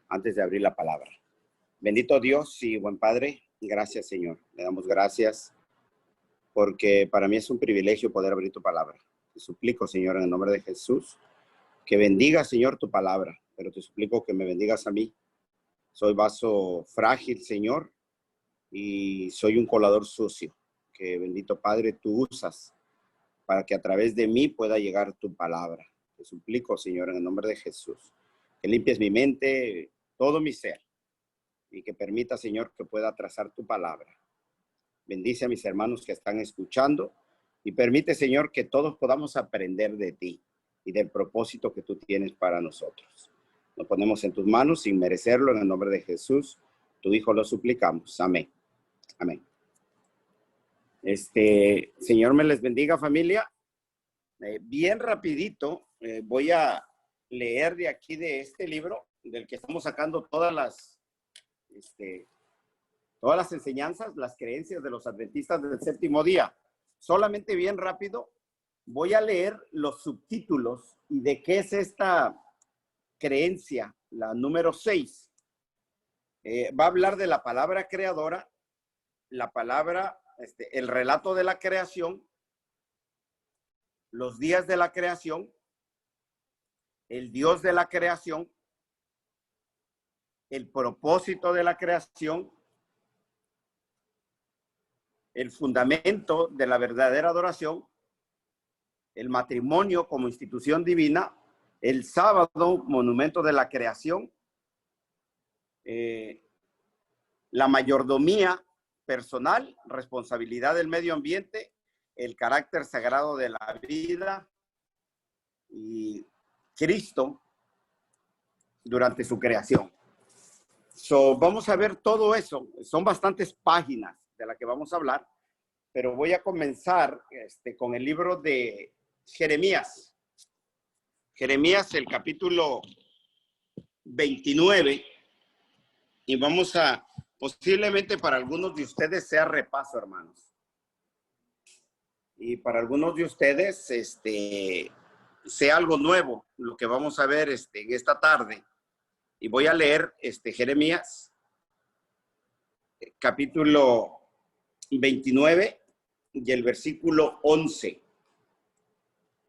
antes de abrir la palabra. Bendito Dios y buen Padre, gracias Señor. Le damos gracias porque para mí es un privilegio poder abrir tu palabra. Te suplico, Señor, en el nombre de Jesús, que bendiga, Señor, tu palabra, pero te suplico que me bendigas a mí. Soy vaso frágil, Señor, y soy un colador sucio, que bendito Padre tú usas para que a través de mí pueda llegar tu palabra. Te suplico, Señor, en el nombre de Jesús, que limpies mi mente, todo mi ser, y que permita, Señor, que pueda trazar tu palabra. Bendice a mis hermanos que están escuchando y permite, Señor, que todos podamos aprender de ti y del propósito que tú tienes para nosotros. Nos ponemos en tus manos sin merecerlo, en el nombre de Jesús, tu Hijo, lo suplicamos. Amén. Amén. Señor me les bendiga, familia. Bien rapidito, voy a leer de aquí de este libro, del que estamos sacando todas las enseñanzas, las creencias de los adventistas del séptimo día. Solamente bien rápido, voy a leer los subtítulos y de qué es esta creencia, la número 6. Va a hablar de la palabra creadora, la palabra, el relato de la creación, los días de la creación, el Dios de la creación, el propósito de la creación, el fundamento de la verdadera adoración, el matrimonio como institución divina, el sábado, monumento de la creación, la mayordomía personal, responsabilidad del medio ambiente, el carácter sagrado de la vida y Cristo durante su creación. Vamos a ver todo eso. Son bastantes páginas de las que vamos a hablar, pero voy a comenzar con el libro de Jeremías. Jeremías, el capítulo 29, y vamos a, posiblemente para algunos de ustedes sea repaso, hermanos. Y para algunos de ustedes sea algo nuevo, lo que vamos a ver en esta tarde. Y voy a leer Jeremías, capítulo 29 y el versículo 11.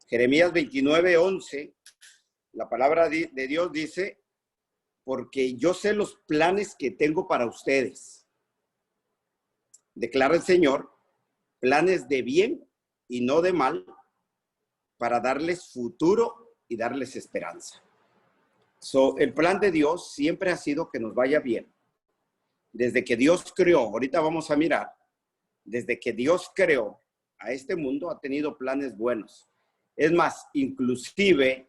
Jeremías 29, 11, la palabra de Dios dice: porque yo sé los planes que tengo para ustedes, declara el Señor, planes de bien y no de mal, para darles futuro y darles esperanza. El plan de Dios siempre ha sido que nos vaya bien. Desde que Dios creó, ahorita vamos a mirar, desde que Dios creó a este mundo ha tenido planes buenos. Es más, inclusive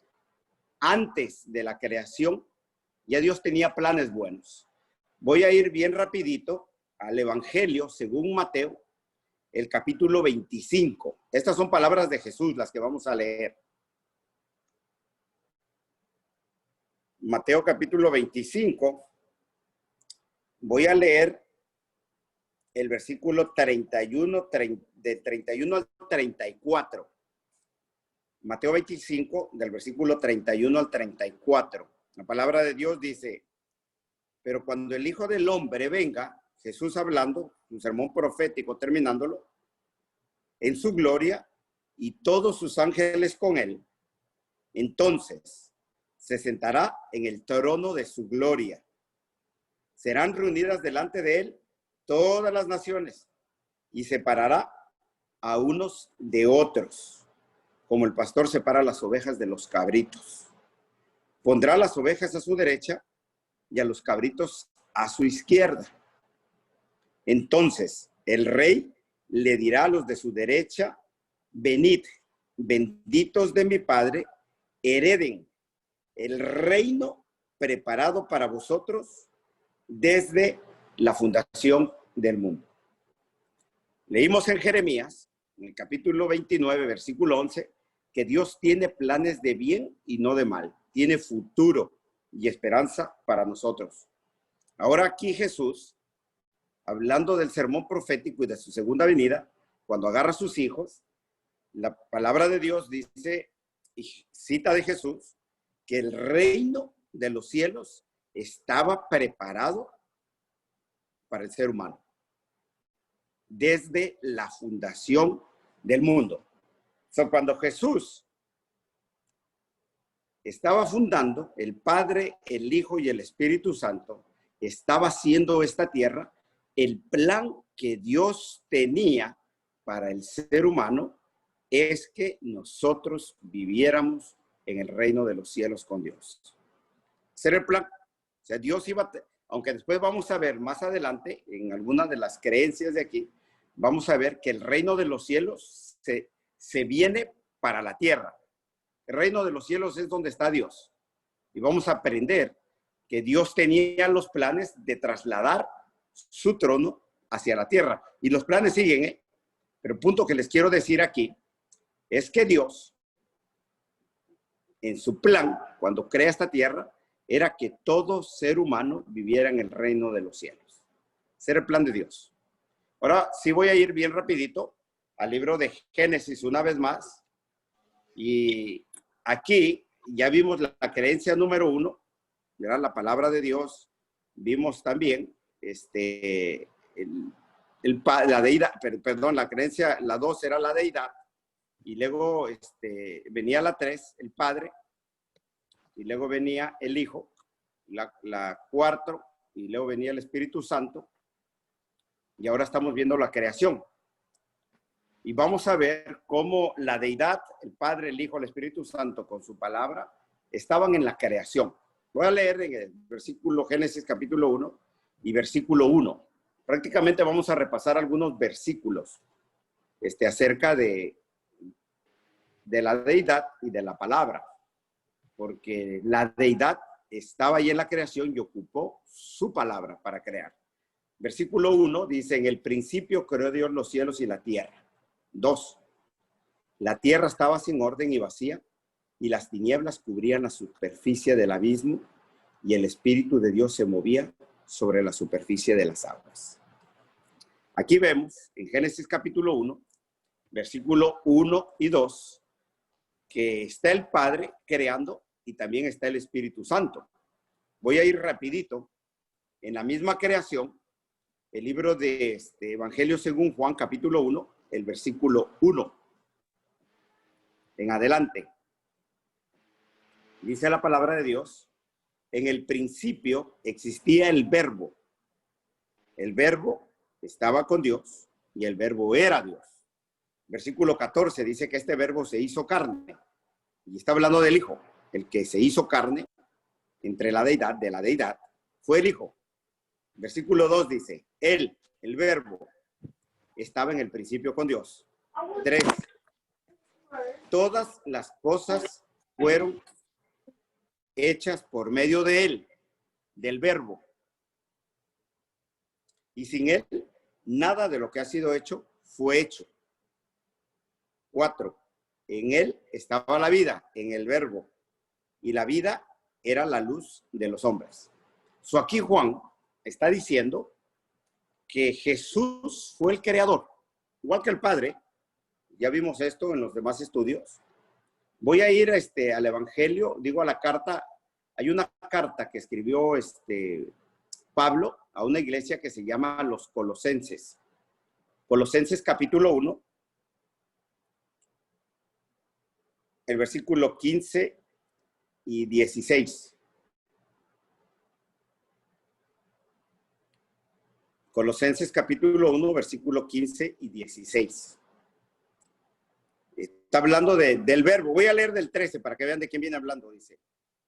antes de la creación, ya Dios tenía planes buenos. Voy a ir bien rapidito al Evangelio según Mateo, el capítulo 25. Estas son palabras de Jesús, las que vamos a leer. Mateo capítulo 25. Voy a leer el versículo 31, de 31 al 34. Mateo 25, del versículo 31 al 34. La palabra de Dios dice: pero cuando el Hijo del Hombre venga, Jesús hablando, un sermón profético terminándolo, en su gloria y todos sus ángeles con él, entonces se sentará en el trono de su gloria. Serán reunidas delante de él todas las naciones y separará a unos de otros, como el pastor separa las ovejas de los cabritos. Pondrá las ovejas a su derecha y a los cabritos a su izquierda. Entonces el rey le dirá a los de su derecha: venid, benditos de mi Padre, hereden el reino preparado para vosotros desde la fundación del mundo. Leímos en Jeremías, en el capítulo 29, versículo 11, que Dios tiene planes de bien y no de mal. Tiene futuro y esperanza para nosotros. Ahora aquí Jesús, hablando del sermón profético y de su segunda venida, cuando agarra a sus hijos, la palabra de Dios dice, y cita de Jesús, que el reino de los cielos estaba preparado para el ser humano desde la fundación del mundo. Cuando Jesús estaba fundando, el Padre, el Hijo y el Espíritu Santo estaba haciendo esta tierra. El plan que Dios tenía para el ser humano es que nosotros viviéramos en el reino de los cielos con Dios. Ese era el plan. O sea, Dios iba, aunque después vamos a ver más adelante, en algunas de las creencias de aquí, vamos a ver que el reino de los cielos se viene para la tierra. El reino de los cielos es donde está Dios. Y vamos a aprender que Dios tenía los planes de trasladar su trono hacia la tierra. Y los planes siguen, ¿eh? Pero el punto que les quiero decir aquí es que Dios, en su plan, cuando crea esta tierra, era que todo ser humano viviera en el reino de los cielos. Ese era el plan de Dios. Ahora sí voy a ir bien rapidito al libro de Génesis una vez más. Y aquí ya vimos la creencia número 1, ¿verdad? La palabra de Dios. Vimos también la deidad, perdón, la creencia, la 2 era la deidad. Y luego venía la 3, el Padre. Y luego venía el Hijo, la 4, y luego venía el Espíritu Santo. Y ahora estamos viendo la creación. Y vamos a ver cómo la deidad, el Padre, el Hijo, el Espíritu Santo, con su palabra, estaban en la creación. Voy a leer en el versículo Génesis capítulo 1 y versículo 1. Prácticamente vamos a repasar algunos versículos acerca de la deidad y de la palabra. Porque la deidad estaba ahí en la creación y ocupó su palabra para crear. Versículo 1 dice, en el principio creó Dios los cielos y la tierra. 2, la tierra estaba sin orden y vacía, y las tinieblas cubrían la superficie del abismo, y el Espíritu de Dios se movía sobre la superficie de las aguas. Aquí vemos, en Génesis capítulo 1, versículo 1 y 2, que está el Padre creando y también está el Espíritu Santo. Voy a ir rapidito. En la misma creación, el libro de Evangelio según Juan, capítulo 1, el versículo 1 en adelante. Dice la palabra de Dios, en el principio existía el verbo. El verbo estaba con Dios y el verbo era Dios. Versículo 14 dice que este verbo se hizo carne. Y está hablando del Hijo. El que se hizo carne entre la deidad, de la deidad, fue el Hijo. Versículo 2 dice, él, el verbo, estaba en el principio con Dios. 3. Todas las cosas fueron hechas por medio de él, del verbo. Y sin él, nada de lo que ha sido hecho fue hecho. 4. En él estaba la vida, en el verbo. Y la vida era la luz de los hombres. Aquí Juan está diciendo que Jesús fue el creador, igual que el Padre. Ya vimos esto en los demás estudios. Voy a ir al Evangelio, digo a la carta. Hay una carta que escribió Pablo a una iglesia que se llama los Colosenses. Colosenses capítulo 1, el versículo 15 y 16. Colosenses capítulo 1, versículo 15 y 16. Está hablando del verbo. Voy a leer del 13 para que vean de quién viene hablando. Dice,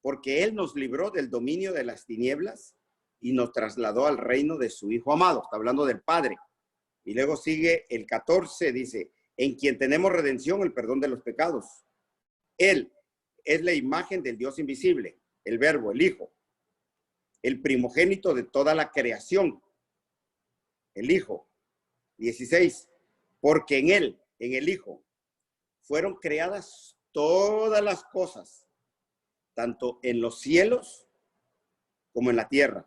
porque Él nos libró del dominio de las tinieblas y nos trasladó al reino de su Hijo amado. Está hablando del Padre. Y luego sigue el 14, dice, en quien tenemos redención, el perdón de los pecados. Él es la imagen del Dios invisible, el verbo, el Hijo, el primogénito de toda la creación. El Hijo. 16. Porque en él, en el Hijo, fueron creadas todas las cosas, tanto en los cielos como en la tierra,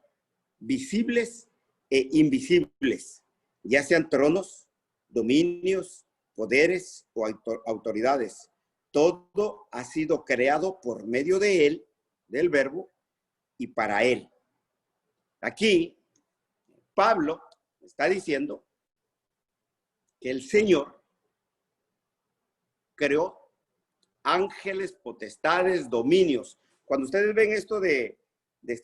visibles e invisibles, ya sean tronos, dominios, poderes o autoridades. Todo ha sido creado por medio de él, del verbo, y para él. Aquí, Pablo está diciendo que el Señor creó ángeles, potestades, dominios. Cuando ustedes ven esto de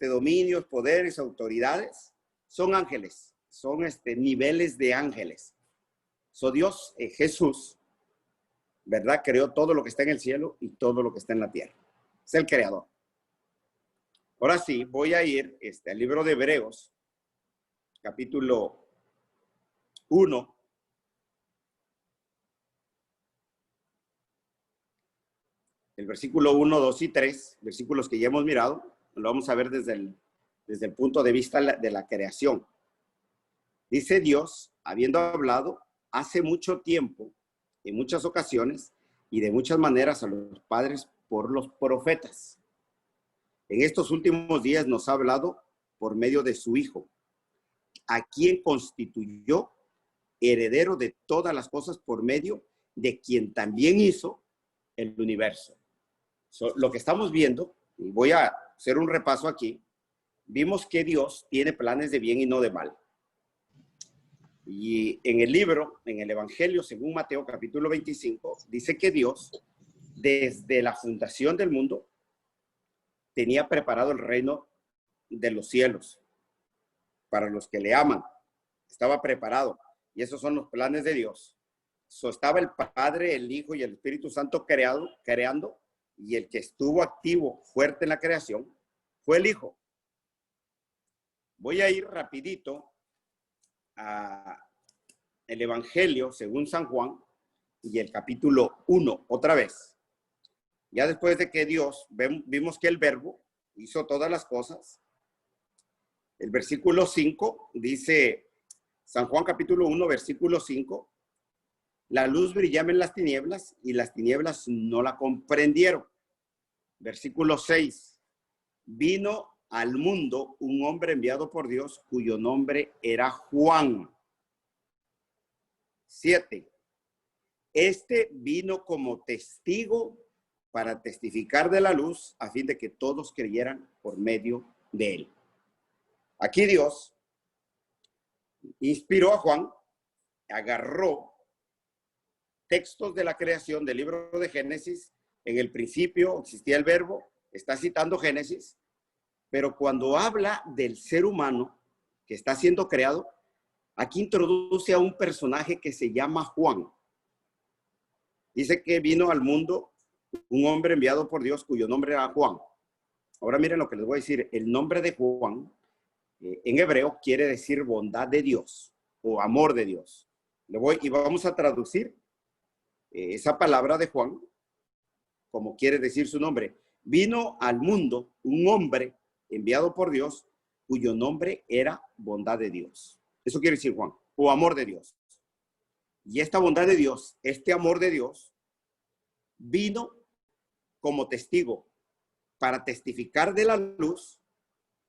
dominios, poderes, autoridades, son ángeles, son niveles de ángeles. Dios, Jesús, ¿verdad? Creó todo lo que está en el cielo y todo lo que está en la tierra. Es el creador. Ahora sí, voy a ir al libro de Hebreos, capítulo 1. El versículo 1, 2 y 3, versículos que ya hemos mirado, lo vamos a ver desde el punto de vista de la creación. Dice Dios, habiendo hablado hace mucho tiempo, en muchas ocasiones y de muchas maneras a los padres por los profetas. En estos últimos días nos ha hablado por medio de su Hijo, a quien constituyó heredero de todas las cosas por medio de quien también hizo el universo. Lo que estamos viendo, y voy a hacer un repaso aquí, vimos que Dios tiene planes de bien y no de mal. Y en el libro, en el Evangelio, según Mateo capítulo 25, dice que Dios, desde la fundación del mundo, tenía preparado el reino de los cielos para los que le aman. Estaba preparado. Y esos son los planes de Dios. Estaba el Padre, el Hijo y el Espíritu Santo creando, y el que estuvo activo, fuerte en la creación, fue el Hijo. Voy a ir rapidito a el Evangelio según San Juan y el capítulo 1, otra vez. Ya después de que Dios, vimos que el Verbo hizo todas las cosas. El versículo 5 dice, San Juan capítulo 1, versículo 5, la luz brillaba en las tinieblas y las tinieblas no la comprendieron. Versículo 6, vino al mundo un hombre enviado por Dios cuyo nombre era Juan. 7, este vino como testigo para testificar de la luz a fin de que todos creyeran por medio de él. Aquí Dios inspiró a Juan, agarró textos de la creación del libro de Génesis. En el principio existía el Verbo, está citando Génesis, pero cuando habla del ser humano que está siendo creado, aquí introduce a un personaje que se llama Juan. Dice que vino al mundo un hombre enviado por Dios cuyo nombre era Juan. Ahora miren lo que les voy a decir. El nombre de Juan en hebreo quiere decir bondad de Dios o amor de Dios. Y vamos a traducir esa palabra de Juan como quiere decir su nombre. Vino al mundo un hombre enviado por Dios cuyo nombre era bondad de Dios. Eso quiere decir Juan, o amor de Dios. Y esta bondad de Dios, este amor de Dios, vino como testigo para testificar de la luz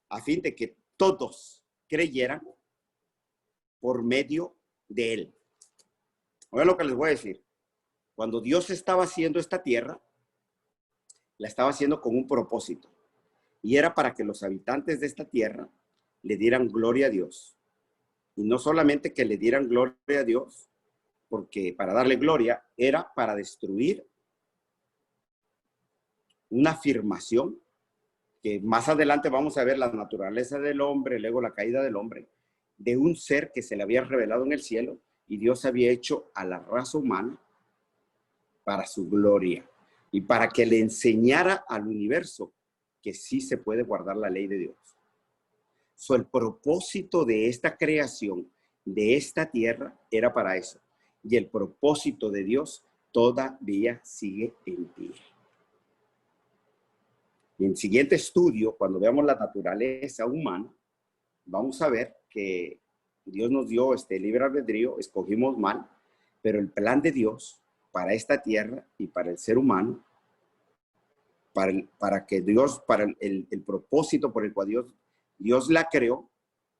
a fin de que todos creyeran por medio de él. Oigan lo que les voy a decir. Cuando Dios estaba haciendo esta tierra, la estaba haciendo con un propósito. Y era para que los habitantes de esta tierra le dieran gloria a Dios. Y no solamente que le dieran gloria a Dios, porque para darle gloria era para destruir una afirmación que más adelante vamos a ver la naturaleza del hombre, luego la caída del hombre, de un ser que se le había revelado en el cielo y Dios había hecho a la raza humana para su gloria y para que le enseñara al universo que sí se puede guardar la ley de Dios. El propósito de esta creación, de esta tierra, era para eso. Y el propósito de Dios todavía sigue en pie. Y en el siguiente estudio, cuando veamos la naturaleza humana, vamos a ver que Dios nos dio este libre albedrío, escogimos mal, pero el plan de Dios para esta tierra y para el ser humano, para el propósito por el cual Dios la creó,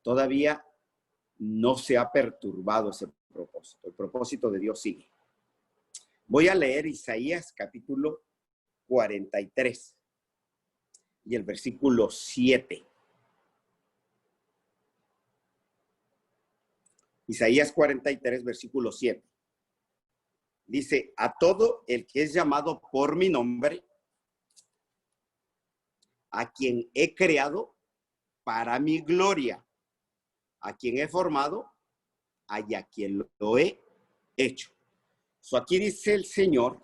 todavía no se ha perturbado ese propósito. El propósito de Dios sigue. Voy a leer Isaías capítulo 43 y el versículo 7. Isaías 43, versículo 7. Dice, a todo el que es llamado por mi nombre, a quien he creado para mi gloria, a quien he formado, y a quien lo he hecho. Aquí dice el Señor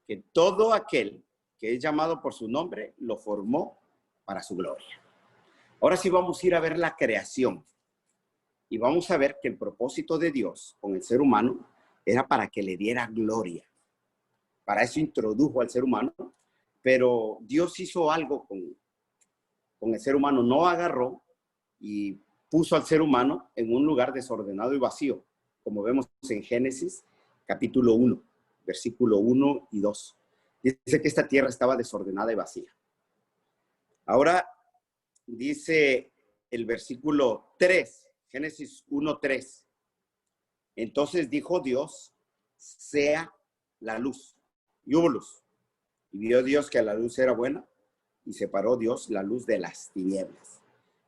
que todo aquel que es llamado por su nombre, lo formó para su gloria. Ahora sí vamos a ir a ver la creación. Y vamos a ver que el propósito de Dios con el ser humano era para que le diera gloria. Para eso introdujo al ser humano, pero Dios hizo algo con el ser humano. No agarró y puso al ser humano en un lugar desordenado y vacío, como vemos en Génesis capítulo 1, versículo 1 y 2. Dice que esta tierra estaba desordenada y vacía. Ahora dice el versículo 3, Génesis 1:3. Entonces dijo Dios, sea la luz. Y hubo luz. Y vio Dios que la luz era buena, y separó Dios la luz de las tinieblas.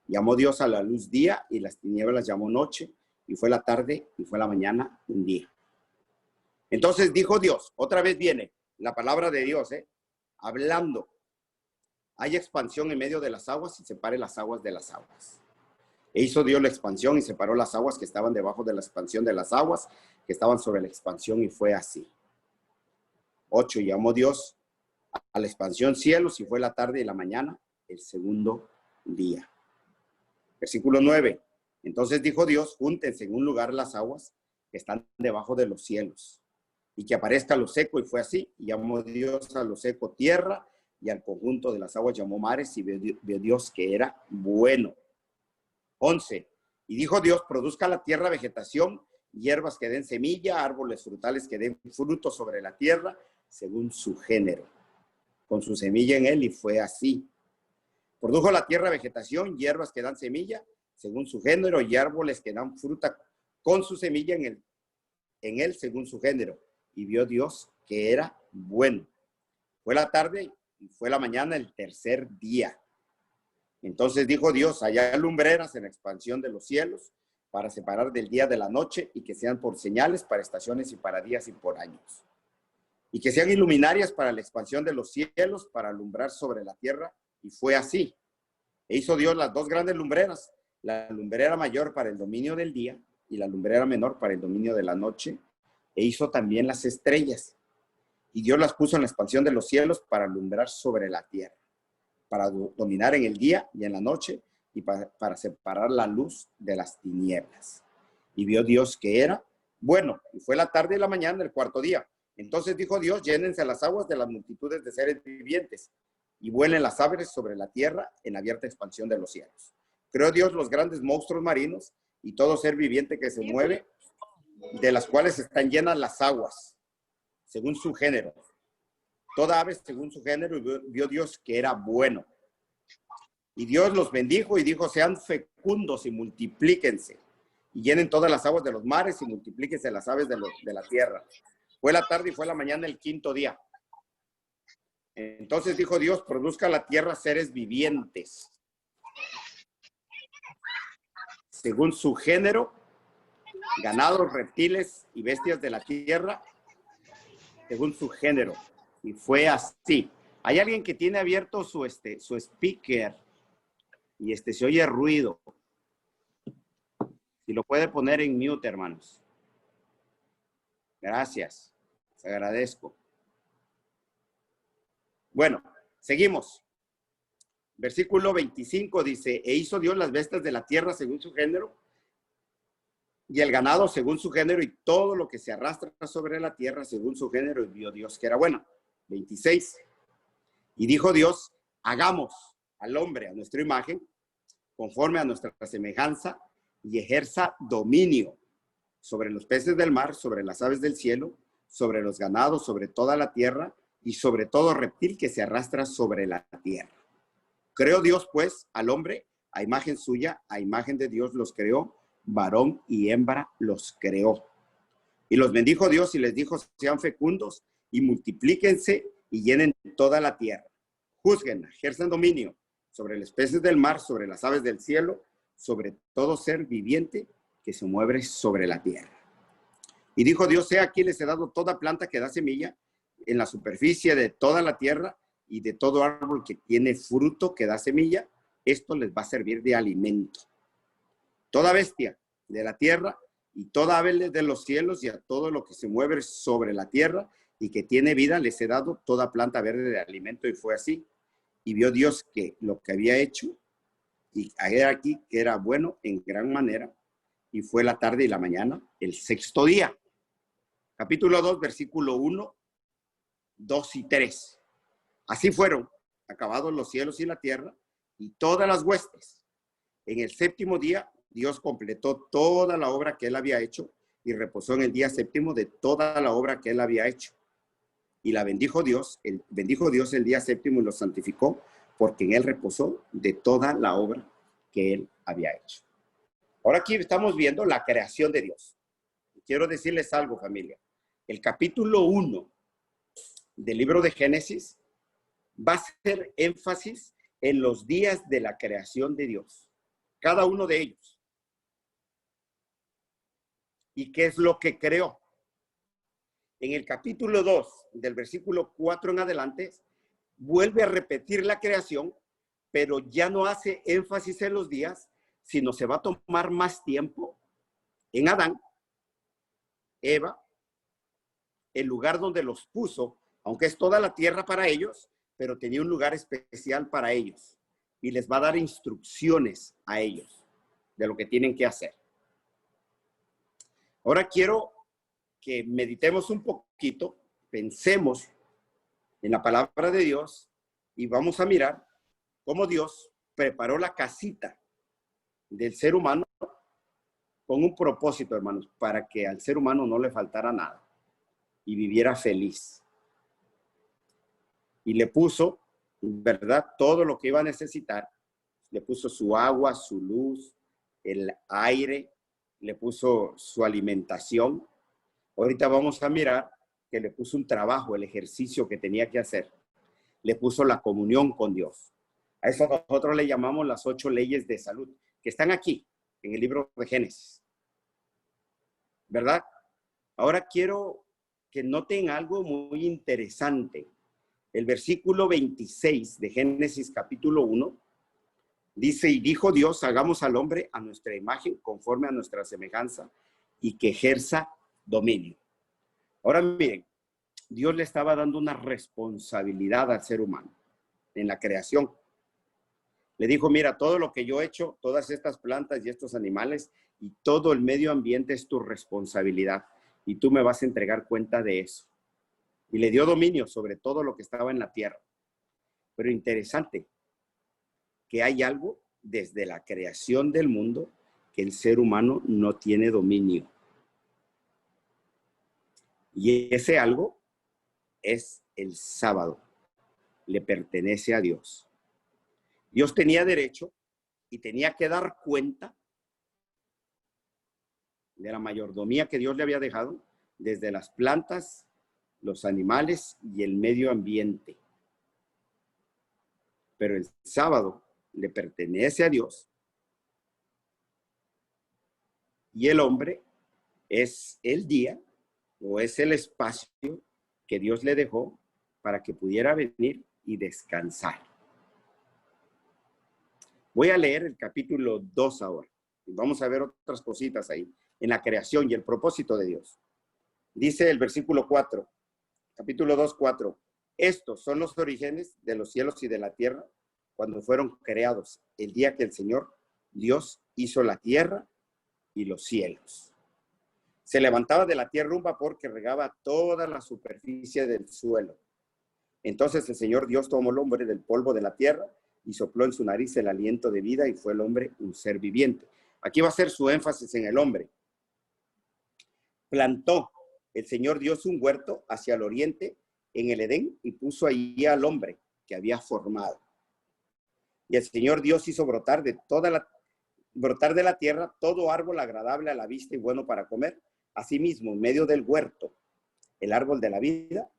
Llamó Dios a la luz día, y las tinieblas llamó noche, y fue la tarde, y fue la mañana un día. Entonces dijo Dios, otra vez viene la palabra de Dios, hablando. Hay expansión en medio de las aguas, y separe las aguas de las aguas. E hizo Dios la expansión, y separó las aguas que estaban debajo de la expansión de las aguas, que estaban sobre la expansión, y fue así. 8. Llamó Dios a la expansión cielos, y fue la tarde y la mañana, el segundo día. Versículo 9. Entonces dijo Dios, júntense en un lugar las aguas que están debajo de los cielos, y que aparezca lo seco, y fue así. Y llamó Dios a lo seco tierra, y al conjunto de las aguas llamó mares, y vio Dios que era bueno. 11. Y dijo Dios, produzca la tierra vegetación, hierbas que den semilla, árboles frutales que den fruto sobre la tierra, según su género, con su semilla en él, y fue así. Produjo la tierra vegetación, hierbas que dan semilla, según su género, y árboles que dan fruta con su semilla en él, según su género. Y vio Dios que era bueno. Fue la tarde y fue la mañana el tercer día. Entonces dijo Dios, haya lumbreras en la expansión de los cielos, para separar del día de la noche, y que sean por señales, para estaciones y para días y por años. Y que sean iluminarias para la expansión de los cielos, para alumbrar sobre la tierra. Y fue así. E hizo Dios las dos grandes lumbreras, la lumbrera mayor para el dominio del día, y la lumbrera menor para el dominio de la noche. E hizo también las estrellas. Y Dios las puso en la expansión de los cielos para alumbrar sobre la tierra, para dominar en el día y en la noche, y para separar la luz de las tinieblas. Y vio Dios que era bueno, y fue la tarde y la mañana el cuarto día. Entonces dijo Dios, llénense las aguas de las multitudes de seres vivientes, y vuelen las aves sobre la tierra en abierta expansión de los cielos. Creó Dios los grandes monstruos marinos y todo ser viviente que se mueve, de las cuales están llenas las aguas, según su género. Toda ave según su género, y vio Dios que era bueno. Y Dios los bendijo y dijo, sean fecundos y multiplíquense, y llenen todas las aguas de los mares, y multiplíquense las aves de la tierra. Fue la tarde y fue la mañana el quinto día. Entonces dijo Dios, produzca la tierra seres vivientes, según su género, ganados, reptiles y bestias de la tierra, según su género. Y fue así. Hay alguien que tiene abierto su speaker y se oye ruido. Si lo puede poner en mute, hermanos. Gracias. Les agradezco. Bueno, seguimos. Versículo 25 dice, e hizo Dios las bestias de la tierra según su género, y el ganado según su género, y todo lo que se arrastra sobre la tierra según su género, y vio Dios que era bueno. 26. Y dijo Dios, hagamos al hombre a nuestra imagen, conforme a nuestra semejanza, y ejerza dominio sobre los peces del mar, sobre las aves del cielo, sobre los ganados, sobre toda la tierra, y sobre todo reptil que se arrastra sobre la tierra. Creó Dios, pues, al hombre, a imagen suya, a imagen de Dios los creó, varón y hembra los creó. Y los bendijo Dios y les dijo, sean fecundos y multiplíquense y llenen toda la tierra. Juzguen, ejerzan dominio sobre los peces del mar, sobre las aves del cielo, sobre todo ser viviente que se mueve sobre la tierra. Y dijo Dios, he aquí les he dado toda planta que da semilla en la superficie de toda la tierra y de todo árbol que tiene fruto que da semilla, esto les va a servir de alimento. Toda bestia de la tierra y toda ave de los cielos y a todo lo que se mueve sobre la tierra y que tiene vida, les he dado toda planta verde de alimento. Y fue así. Y vio Dios que lo que había hecho, y era aquí que era bueno en gran manera, y fue la tarde y la mañana, el sexto día. Capítulo 2, versículo 1, 2 y 3. Así fueron acabados los cielos y la tierra y todas las huestes. En el séptimo día, Dios completó toda la obra que él había hecho y reposó en el día séptimo de toda la obra que él había hecho. Y la bendijo Dios el día séptimo y lo santificó, porque en él reposó de toda la obra que él había hecho. Ahora aquí estamos viendo la creación de Dios. Quiero decirles algo, familia. El capítulo 1 del libro de Génesis va a hacer énfasis en los días de la creación de Dios. Cada uno de ellos. ¿Y qué es lo que creó? En el capítulo 2, del versículo 4 en adelante, vuelve a repetir la creación, pero ya no hace énfasis en los días, sino se va a tomar más tiempo en Adán, Eva, el lugar donde los puso, aunque es toda la tierra para ellos, pero tenía un lugar especial para ellos. Y les va a dar instrucciones a ellos de lo que tienen que hacer. Ahora quiero que meditemos un poquito, pensemos en la palabra de Dios y vamos a mirar cómo Dios preparó la casita del ser humano con un propósito, hermanos, para que al ser humano no le faltara nada y viviera feliz. Y le puso, ¿verdad?, todo lo que iba a necesitar. Le puso su agua, su luz, el aire, le puso su alimentación. Ahorita vamos a mirar que le puso un trabajo, el ejercicio que tenía que hacer. Le puso la comunión con Dios. A eso nosotros le llamamos las 8 leyes de salud, que están aquí, en el libro de Génesis. ¿Verdad? Ahora quiero que noten algo muy interesante. El versículo 26 de Génesis capítulo 1 dice, y dijo Dios, hagamos al hombre a nuestra imagen, conforme a nuestra semejanza, y que ejerza dominio. Ahora miren, Dios le estaba dando una responsabilidad al ser humano en la creación. Le dijo, mira, todo lo que yo he hecho, todas estas plantas y estos animales y todo el medio ambiente es tu responsabilidad y tú me vas a entregar cuenta de eso. Y le dio dominio sobre todo lo que estaba en la tierra. Pero interesante que hay algo desde la creación del mundo que el ser humano no tiene dominio. Y ese algo es el sábado. Le pertenece a Dios. Dios tenía derecho y tenía que dar cuenta de la mayordomía que Dios le había dejado desde las plantas, los animales y el medio ambiente. Pero el sábado le pertenece a Dios y el hombre es el día o es el espacio que Dios le dejó para que pudiera venir y descansar. Voy a leer el capítulo 2 ahora y vamos a ver otras cositas ahí en la creación y el propósito de Dios. Dice el versículo 4, capítulo 2, 4. Estos son los orígenes de los cielos y de la tierra cuando fueron creados, el día que el Señor Dios hizo la tierra y los cielos. Se levantaba de la tierra un vapor que regaba toda la superficie del suelo. Entonces el Señor Dios tomó al hombre del polvo de la tierra y sopló en su nariz el aliento de vida y fue el hombre un ser viviente. Aquí va a ser su énfasis en el hombre. Plantó el Señor Dios un huerto hacia el oriente en el Edén y puso allí al hombre que había formado. Y el Señor Dios hizo brotar de la tierra todo árbol agradable a la vista y bueno para comer. Asimismo, en medio del huerto, el árbol de la vida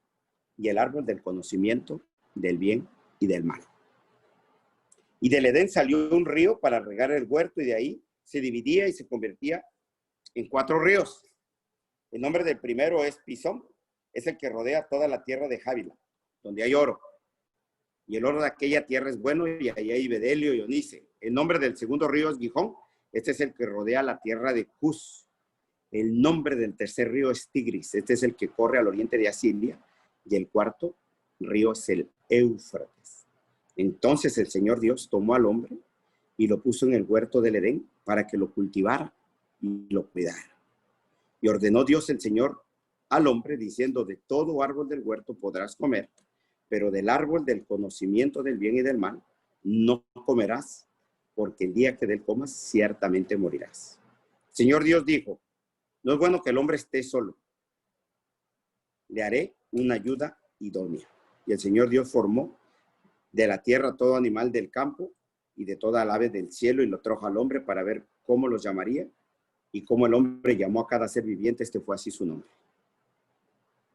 y el árbol del conocimiento del bien y del mal. Y del Edén salió un río para regar el huerto y de ahí se dividía y se convertía en 4 ríos. El nombre del primero es Pisón, es el que rodea toda la tierra de Jávila, donde hay oro. Y el oro de aquella tierra es bueno, y ahí hay bedelio y onice. El nombre del segundo río es Gihón, este es el que rodea la tierra de Cus. El nombre del tercer río es Tigris, este es el que corre al oriente de Asiria. Y el cuarto río es el Éufrates. Entonces el Señor Dios tomó al hombre y lo puso en el huerto del Edén para que lo cultivara y lo cuidara. Y ordenó Dios el Señor al hombre diciendo: de todo árbol del huerto podrás comer, pero del árbol del conocimiento del bien y del mal no comerás, porque el día que de él comas ciertamente morirás. El Señor Dios dijo: no es bueno que el hombre esté solo, le haré una ayuda idónea. Y el Señor Dios formó de la tierra todo animal del campo y de toda ave del cielo, y lo trajo al hombre para ver cómo los llamaría. Y como el hombre llamó a cada ser viviente, este fue así su nombre.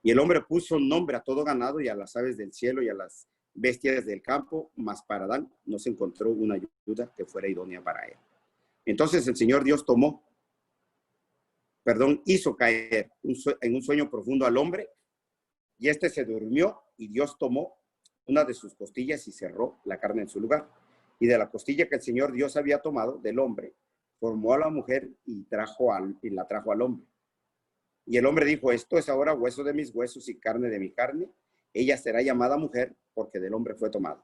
Y el hombre puso nombre a todo ganado y a las aves del cielo y a las bestias del campo, mas para Adán no se encontró una ayuda que fuera idónea para él. Entonces el Señor Dios hizo caer en un sueño profundo al hombre, y éste se durmió, y Dios tomó una de sus costillas y cerró la carne en su lugar. Y de la costilla que el Señor Dios había tomado del hombre, formó a la mujer y la trajo al hombre. Y el hombre dijo: esto es ahora hueso de mis huesos y carne de mi carne. Ella será llamada mujer, porque del hombre fue tomada.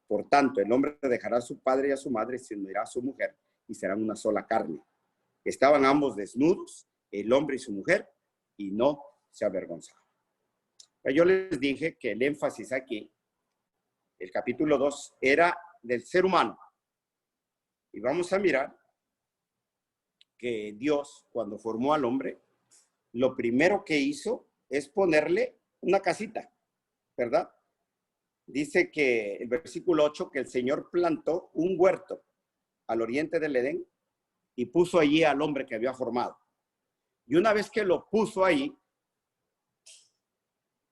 Por tanto, el hombre dejará a su padre y a su madre y se unirá a su mujer, y serán una sola carne. Estaban ambos desnudos, el hombre y su mujer, y no se avergonzaban. Yo les dije que el énfasis aquí, el capítulo 2, era del ser humano. Y vamos a mirar que Dios, cuando formó al hombre, lo primero que hizo es ponerle una casita, ¿verdad? Dice que el versículo 8, que el Señor plantó un huerto al oriente del Edén y puso allí al hombre que había formado. Y una vez que lo puso ahí,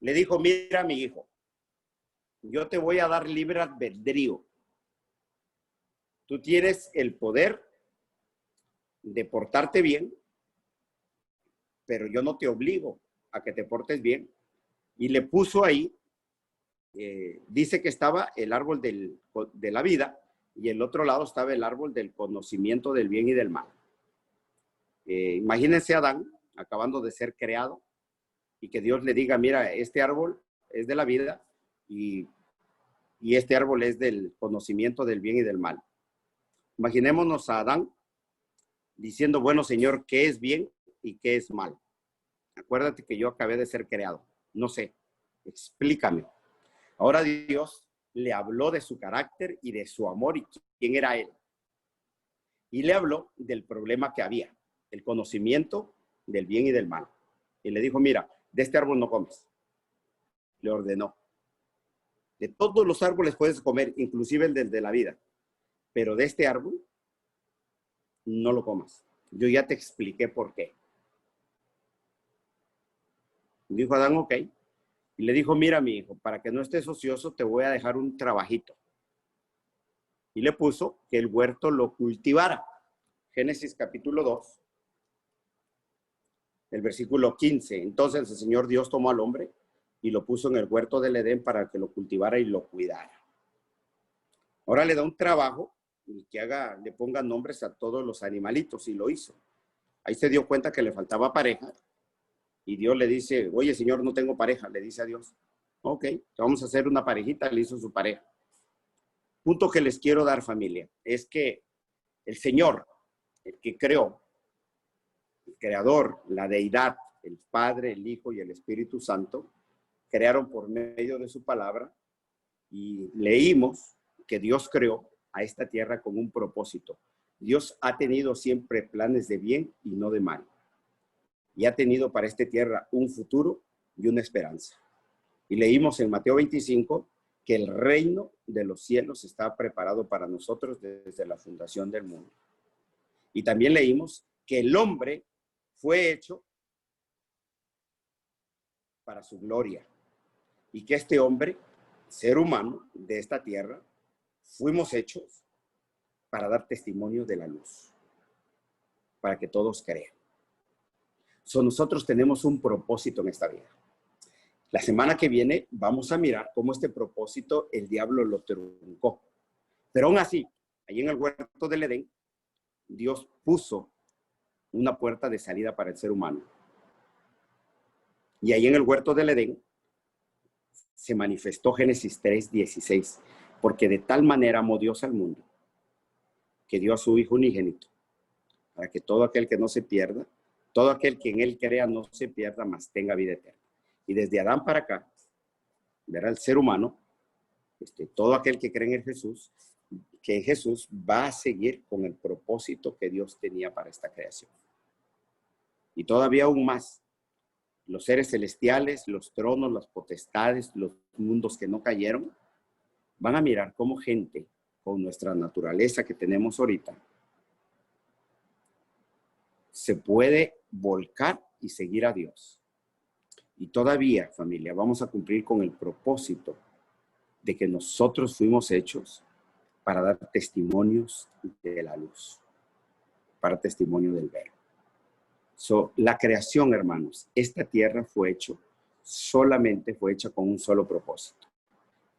le dijo: mira, mi hijo, yo te voy a dar libre albedrío. Tú tienes el poder de portarte bien, pero yo no te obligo a que te portes bien. Y le puso ahí, dice que estaba el árbol de la vida, y el otro lado estaba el árbol del conocimiento del bien y del mal. Imagínense a Adán acabando de ser creado, y que Dios le diga: mira, este árbol es de la vida y este árbol es del conocimiento del bien y del mal. Imaginémonos a Adán diciendo: bueno, Señor, ¿qué es bien y qué es mal? Acuérdate que yo acabé de ser creado. No sé, explícame. Ahora Dios le habló de su carácter y de su amor y quién era él. Y le habló del problema que había, el conocimiento del bien y del mal. Y le dijo: mira, de este árbol no comes. Le ordenó: de todos los árboles puedes comer, inclusive el del de la vida, pero de este árbol no lo comas. Yo ya te expliqué por qué. Dijo Adán: ok. Y le dijo: mira, mi hijo, para que no estés ocioso, te voy a dejar un trabajito. Y le puso que el huerto lo cultivara. Génesis capítulo 2, el versículo 15. Entonces el Señor Dios tomó al hombre y lo puso en el huerto del Edén para que lo cultivara y lo cuidara. Ahora le da un trabajo y que le ponga nombres a todos los animalitos, y lo hizo. Ahí se dio cuenta que le faltaba pareja, y Dios le dice: oye, Señor, no tengo pareja. Le dice a Dios: ok, vamos a hacer una parejita. Le hizo su pareja. Punto que les quiero dar, familia, es que el Señor, el que creó, el creador, la deidad, el Padre, el Hijo y el Espíritu Santo, crearon por medio de su palabra, y leímos que Dios creó a esta tierra con un propósito. Dios ha tenido siempre planes de bien y no de mal. Y ha tenido para esta tierra un futuro y una esperanza. Y leímos en Mateo 25 que el reino de los cielos está preparado para nosotros desde la fundación del mundo. Y también leímos que el hombre fue hecho para su gloria, y que este hombre, ser humano de esta tierra, fuimos hechos para dar testimonio de la luz, para que todos crean. Nosotros tenemos un propósito en esta vida. La semana que viene vamos a mirar cómo este propósito el diablo lo truncó. Pero aún así, ahí en el huerto del Edén, Dios puso una puerta de salida para el ser humano. Y ahí en el huerto del Edén se manifestó Génesis 3:16, porque de tal manera amó Dios al mundo, que dio a su Hijo unigénito, para que todo aquel que no se pierda, todo aquel que en él crea no se pierda, mas tenga vida eterna. Y desde Adán para acá, verá el ser humano, todo aquel que cree en Jesús, que en Jesús va a seguir con el propósito que Dios tenía para esta creación. Y todavía aún más, los seres celestiales, los tronos, las potestades, los mundos que no cayeron, van a mirar cómo gente con nuestra naturaleza que tenemos ahorita se puede volcar y seguir a Dios. Y todavía, familia, vamos a cumplir con el propósito de que nosotros fuimos hechos para dar testimonios de la luz, para testimonio del verbo. La creación, hermanos, esta tierra solamente fue hecha con un solo propósito,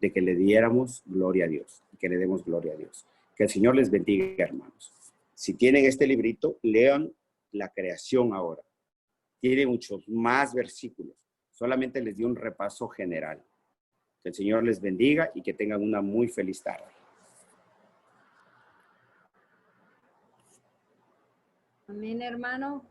de que le diéramos gloria a Dios, y que le demos gloria a Dios. Que el Señor les bendiga, hermanos. Si tienen este librito, lean la creación ahora. Tiene muchos más versículos. Solamente les di un repaso general. Que el Señor les bendiga y que tengan una muy feliz tarde. Amén, hermano.